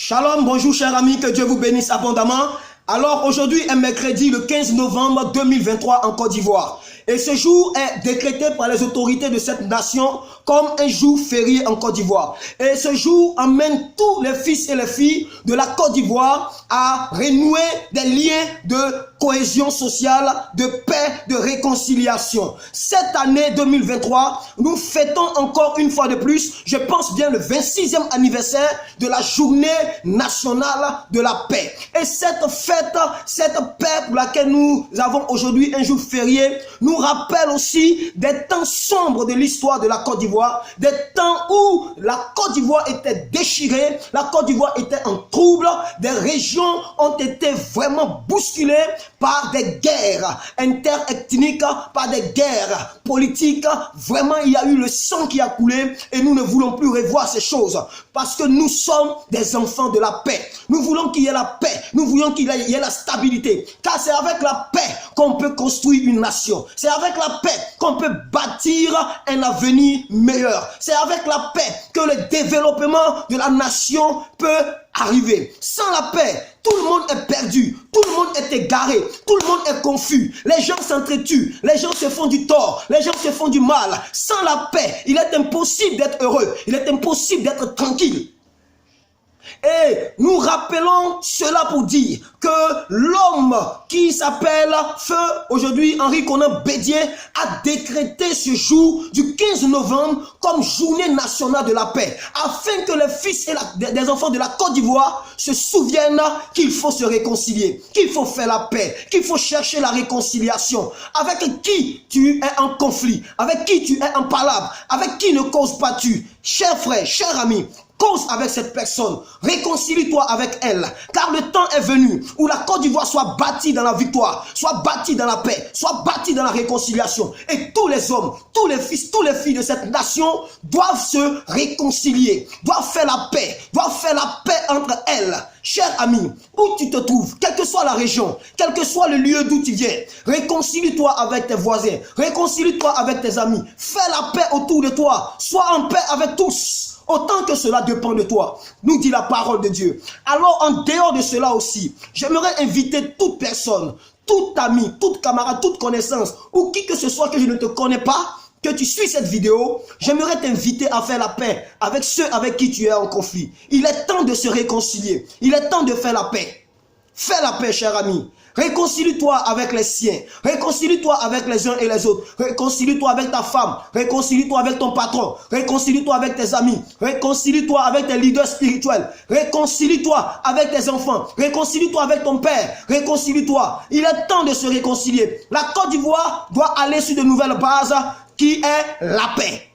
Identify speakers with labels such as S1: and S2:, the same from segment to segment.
S1: Shalom, bonjour chers amis, que Dieu vous bénisse abondamment. Alors aujourd'hui est mercredi le 15 novembre 2023 en Côte d'Ivoire. Et ce jour est décrété par les autorités de cette nation comme un jour férié en Côte d'Ivoire. Et ce jour emmène tous les fils et les filles de la Côte d'Ivoire à renouer des liens de cohésion sociale, de paix, de réconciliation. Cette année 2023, nous fêtons encore une fois de plus, je pense bien le 26e anniversaire de la journée nationale de la paix. Et cette fête, cette paix pour laquelle nous avons aujourd'hui un jour férié, nous rappelle aussi des temps sombres de l'histoire de la Côte d'Ivoire, des temps où la Côte d'Ivoire était déchirée, la Côte d'Ivoire était en trouble, des régions ont été vraiment bousculées par des guerres interethniques, par des guerres politiques. Vraiment, il y a eu le sang qui a coulé et nous ne voulons plus revoir ces choses parce que nous sommes des enfants de la paix. Nous voulons qu'il y ait la paix, nous voulons qu'il y ait la stabilité, car c'est avec la paix qu'on peut construire une nation. C'est avec la paix qu'on peut bâtir un avenir meilleur. C'est avec la paix que le développement de la nation peut arriver. Sans la paix, tout le monde est perdu, tout le monde est égaré, tout le monde est confus. Les gens s'entretuent, les gens se font du tort, les gens se font du mal. Sans la paix, il est impossible d'être heureux, il est impossible d'être tranquille. Et nous rappelons cela pour dire que l'homme qui s'appelle Feu, aujourd'hui Henri Konan Bédié, a décrété ce jour du 15 novembre comme journée nationale de la paix, afin que les fils et des enfants de la Côte d'Ivoire se souviennent qu'il faut se réconcilier, qu'il faut faire la paix, qu'il faut chercher la réconciliation. Avec qui tu es en conflit, avec qui tu es en palabre, avec qui ne causes pas tu, cher frère, cher ami, cause avec cette personne, réconcilie-toi avec elle, car le temps est venu où la Côte d'Ivoire soit bâtie dans la victoire, soit bâtie dans la paix, soit bâtie dans la réconciliation. Et tous les hommes, tous les fils, tous les filles de cette nation doivent se réconcilier, doivent faire la paix entre elles. Cher ami, où tu te trouves, quelle que soit la région, quel que soit le lieu d'où tu viens, réconcilie-toi avec tes voisins, réconcilie-toi avec tes amis, fais la paix autour de toi, sois en paix avec tous. Autant que cela dépend de toi, nous dit la parole de Dieu. Alors en dehors de cela aussi, j'aimerais inviter toute personne, tout ami, toute camarade, toute connaissance, ou qui que ce soit que je ne te connais pas, que tu suis cette vidéo, j'aimerais t'inviter à faire la paix avec ceux avec qui tu es en conflit. Il est temps de se réconcilier, il est temps de faire la paix. Fais la paix, cher ami. Réconcilie-toi avec les siens. Réconcilie-toi avec les uns et les autres. Réconcilie-toi avec ta femme. Réconcilie-toi avec ton patron. Réconcilie-toi avec tes amis. Réconcilie-toi avec tes leaders spirituels. Réconcilie-toi avec tes enfants. Réconcilie-toi avec ton père. Réconcilie-toi. Il est temps de se réconcilier. La Côte d'Ivoire doit aller sur de nouvelles bases qui est la paix.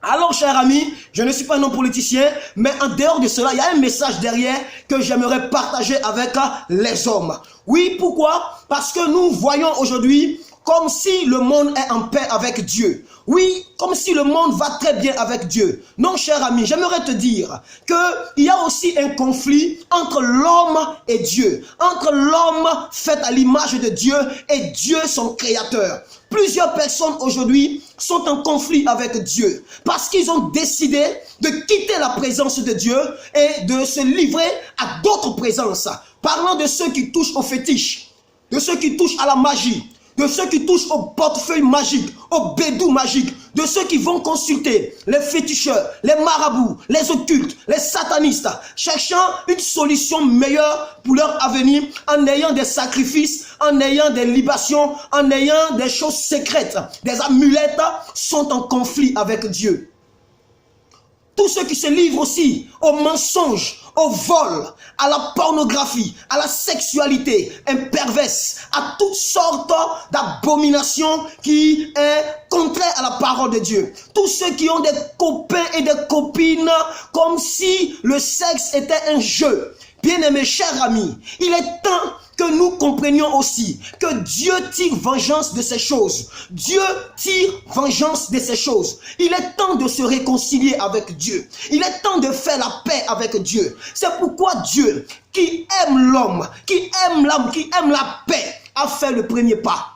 S1: Alors, chers amis, je ne suis pas un homme politicien, mais en dehors de cela, il y a un message derrière que j'aimerais partager avec les hommes. Oui, pourquoi? Parce que nous voyons aujourd'hui comme si le monde est en paix avec Dieu. Oui, comme si le monde va très bien avec Dieu. Non, cher ami, j'aimerais te dire qu'il y a aussi un conflit entre l'homme et Dieu. Entre l'homme fait à l'image de Dieu et Dieu son créateur. Plusieurs personnes aujourd'hui sont en conflit avec Dieu parce qu'ils ont décidé de quitter la présence de Dieu et de se livrer à d'autres présences. Parlant de ceux qui touchent au fétiche, de ceux qui touchent à la magie, de ceux qui touchent au portefeuille magique, au bédou magique, de ceux qui vont consulter les féticheurs, les marabouts, les occultes, les satanistes, cherchant une solution meilleure pour leur avenir en ayant des sacrifices, en ayant des libations, en ayant des choses secrètes, des amulettes, sont en conflit avec Dieu. Tous ceux qui se livrent aussi au mensonge, au vol, à la pornographie, à la sexualité imperverse, à toutes sortes d'abominations qui est contraire à la parole de Dieu. Tous ceux qui ont des copains et des copines comme si le sexe était un jeu. Bien-aimés, chers amis, il est temps que nous comprenions aussi que Dieu tire vengeance de ces choses. Dieu tire vengeance de ces choses. Il est temps de se réconcilier avec Dieu. Il est temps de faire la paix avec Dieu. C'est pourquoi Dieu, qui aime l'homme, qui aime l'âme, qui aime la paix, a fait le premier pas.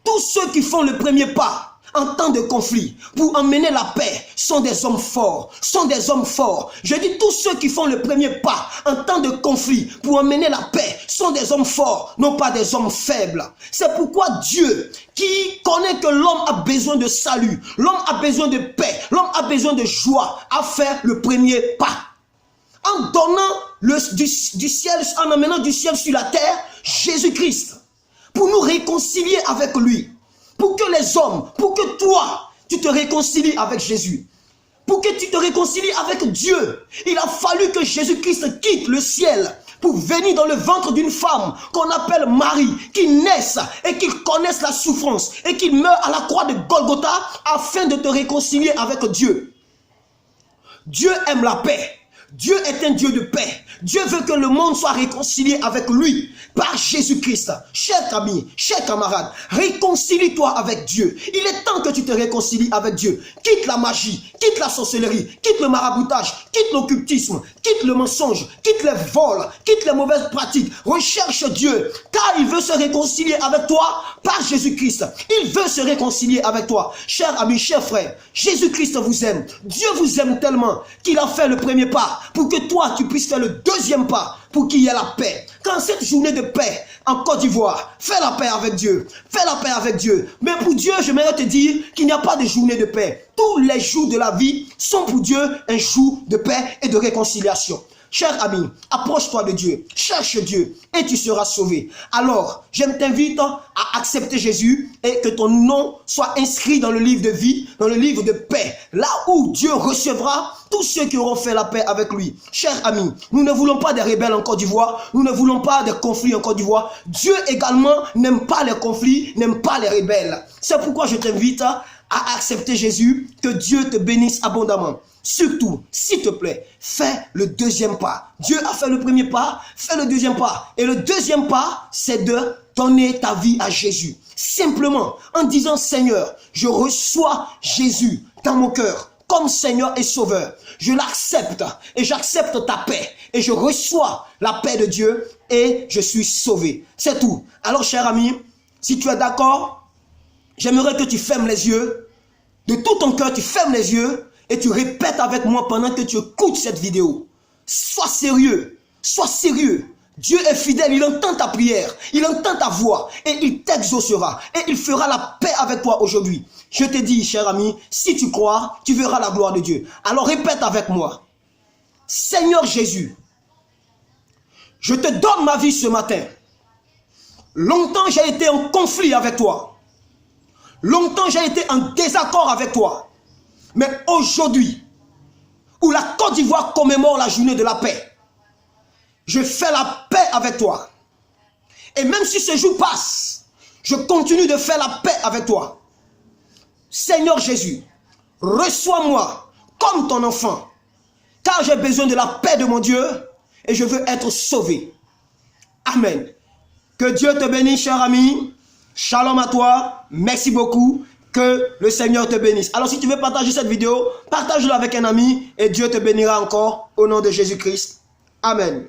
S1: Tous ceux qui font le premier pas en temps de conflit, pour emmener la paix, sont des hommes forts, sont des hommes forts. Je dis tous ceux qui font le premier pas en temps de conflit, pour emmener la paix, sont des hommes forts, non pas des hommes faibles. C'est pourquoi Dieu, qui connaît que l'homme a besoin de salut, l'homme a besoin de paix, l'homme a besoin de joie, a fait le premier pas. En donnant du ciel, en amenant du ciel sur la terre, Jésus-Christ, pour nous réconcilier avec lui. Pour que les hommes, pour que toi, tu te réconcilies avec Jésus. Pour que tu te réconcilies avec Dieu. Il a fallu que Jésus-Christ quitte le ciel pour venir dans le ventre d'une femme qu'on appelle Marie, qu'il naisse et qu'il connaisse la souffrance et qu'il meure à la croix de Golgotha afin de te réconcilier avec Dieu. Dieu aime la paix. Dieu est un Dieu de paix. Dieu veut que le monde soit réconcilié avec lui par Jésus-Christ. Cher ami, cher camarade, réconcilie-toi avec Dieu. Il est temps que tu te réconcilies avec Dieu. Quitte la magie, quitte la sorcellerie, quitte le maraboutage, quitte l'occultisme, quitte le mensonge, quitte les vols, quitte les mauvaises pratiques. Recherche Dieu, car il veut se réconcilier avec toi par Jésus-Christ. Il veut se réconcilier avec toi. Cher ami, cher frère, Jésus-Christ vous aime. Dieu vous aime tellement qu'il a fait le premier pas pour que toi, tu puisses faire le deuxième pas, pour qu'il y ait la paix. Quand cette journée de paix en Côte d'Ivoire, fais la paix avec Dieu. Fais la paix avec Dieu. Mais pour Dieu, j'aimerais te dire qu'il n'y a pas de journée de paix. Tous les jours de la vie sont pour Dieu un jour de paix et de réconciliation. Cher ami, approche-toi de Dieu, cherche Dieu et tu seras sauvé. Alors, je t'invite à accepter Jésus et que ton nom soit inscrit dans le livre de vie, dans le livre de paix, là où Dieu recevra tous ceux qui auront fait la paix avec lui. Cher ami, nous ne voulons pas des rebelles en Côte d'Ivoire, nous ne voulons pas des conflits en Côte d'Ivoire. Dieu également n'aime pas les conflits, n'aime pas les rebelles. C'est pourquoi je t'invite à accepter Jésus, que Dieu te bénisse abondamment. Surtout, s'il te plaît, fais le deuxième pas. Dieu a fait le premier pas, fais le deuxième pas. Et le deuxième pas, c'est de donner ta vie à Jésus. Simplement, en disant, Seigneur, je reçois Jésus dans mon cœur comme Seigneur et Sauveur. Je l'accepte et j'accepte ta paix. Et je reçois la paix de Dieu et je suis sauvé. C'est tout. Alors, cher ami, si tu es d'accord, j'aimerais que tu fermes les yeux. De tout ton cœur, tu fermes les yeux. Et tu répètes avec moi pendant que tu écoutes cette vidéo. Sois sérieux. Sois sérieux. Dieu est fidèle. Il entend ta prière. Il entend ta voix. Et il t'exaucera. Et il fera la paix avec toi aujourd'hui. Je te dis, cher ami, si tu crois, tu verras la gloire de Dieu. Alors répète avec moi. Seigneur Jésus, je te donne ma vie ce matin. Longtemps j'ai été en conflit avec toi. Longtemps j'ai été en désaccord avec toi. Mais aujourd'hui, où la Côte d'Ivoire commémore la journée de la paix, je fais la paix avec toi. Et même si ce jour passe, je continue de faire la paix avec toi. Seigneur Jésus, reçois-moi comme ton enfant, car j'ai besoin de la paix de mon Dieu et je veux être sauvé. Amen. Que Dieu te bénisse, cher ami. Shalom à toi. Merci beaucoup. Que le Seigneur te bénisse. Alors si tu veux partager cette vidéo, partage-la avec un ami et Dieu te bénira encore au nom de Jésus-Christ. Amen.